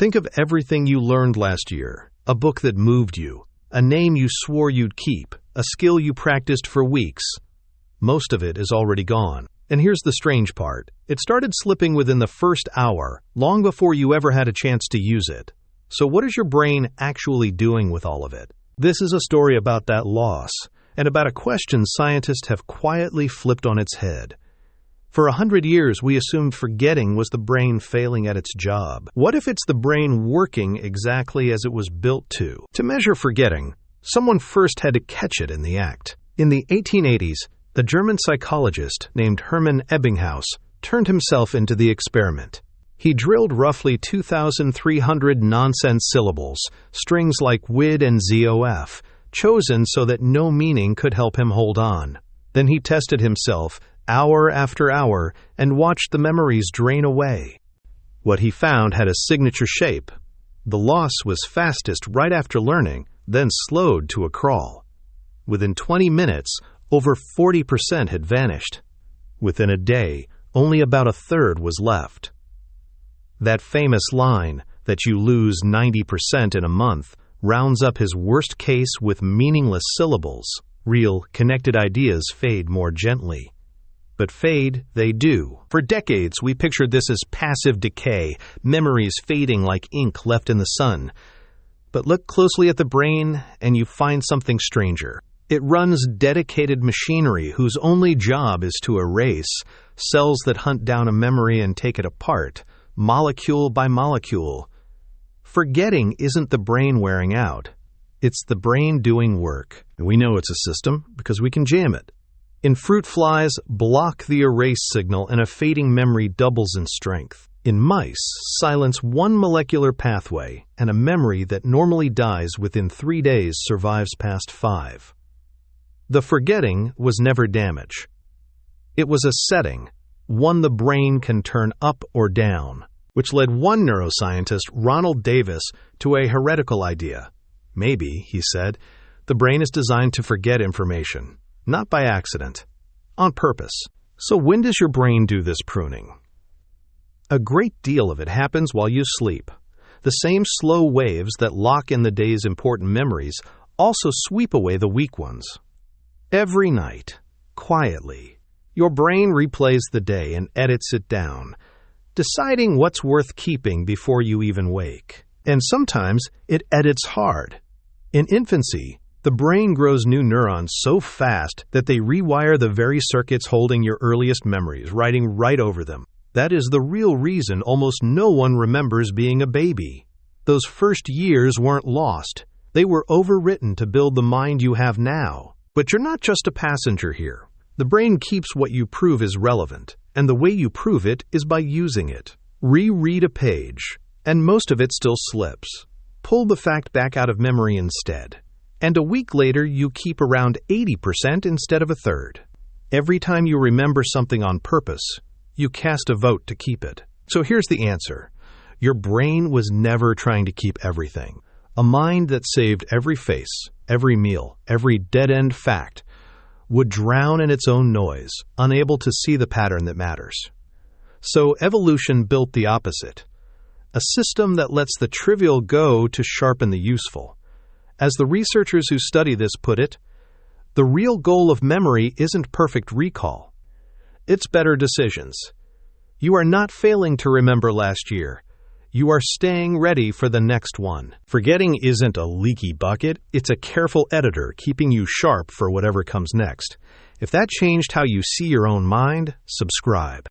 Think of everything you learned last year, a book that moved you, a name you swore you'd keep, a skill you practiced for weeks. Most of it is already gone. And here's the strange part. It started slipping within the first hour, long before you ever had a chance to use it. So what is your brain actually doing with all of it? This is a story about that loss, and about a question scientists have quietly flipped on its head. For 100 years, we assumed forgetting was the brain failing at its job. What if it's the brain working exactly as it was built to? To measure forgetting, someone first had to catch it in the act. In the 1880s, the German psychologist named Hermann Ebbinghaus turned himself into the experiment. He drilled roughly 2,300 nonsense syllables, strings like WID and ZOF, chosen so that no meaning could help him hold on. Then he tested himself hour after hour and watched the memories drain away. What he found had a signature shape. The loss was fastest right after learning, then slowed to a crawl. Within 20 minutes, over 40% had vanished. Within a day, only about a third was left. That famous line, that you lose 90% in a month, rounds up his worst case with meaningless syllables. Real, connected ideas fade more gently. But fade, they do. For decades, we pictured this as passive decay, memories fading like ink left in the sun. But look closely at the brain, and you find something stranger. It runs dedicated machinery whose only job is to erase, cells that hunt down a memory and take it apart, molecule by molecule. Forgetting isn't the brain wearing out. It's the brain doing work. And we know it's a system because we can jam it. In fruit flies, block the erase signal and a fading memory doubles in strength. In mice, silence one molecular pathway, and a memory that normally dies within 3 days survives past 5. The forgetting was never damage. It was a setting, one the brain can turn up or down, which led one neuroscientist, Ronald Davis, to a heretical idea. Maybe, he said, the brain is designed to forget information, not by accident, on purpose. So when does your brain do this pruning? A great deal of it happens while you sleep. The same slow waves that lock in the day's important memories also sweep away the weak ones. Every night, quietly, your brain replays the day and edits it down, deciding what's worth keeping before you even wake. And sometimes it edits hard. In infancy, the brain grows new neurons so fast that they rewire the very circuits holding your earliest memories, writing right over them. That is the real reason almost no one remembers being a baby. Those first years weren't lost. They were overwritten to build the mind you have now. But you're not just a passenger here. The brain keeps what you prove is relevant, and the way you prove it is by using it. Reread a page, and most of it still slips. Pull the fact back out of memory instead. And a week later, you keep around 80% instead of a third. Every time you remember something on purpose, you cast a vote to keep it. So here's the answer. Your brain was never trying to keep everything. A mind that saved every face, every meal, every dead-end fact, would drown in its own noise, unable to see the pattern that matters. So evolution built the opposite, a system that lets the trivial go to sharpen the useful. As the researchers who study this put it, the real goal of memory isn't perfect recall. It's better decisions. You are not failing to remember last year. You are staying ready for the next one. Forgetting isn't a leaky bucket, it's a careful editor keeping you sharp for whatever comes next. If that changed how you see your own mind, subscribe.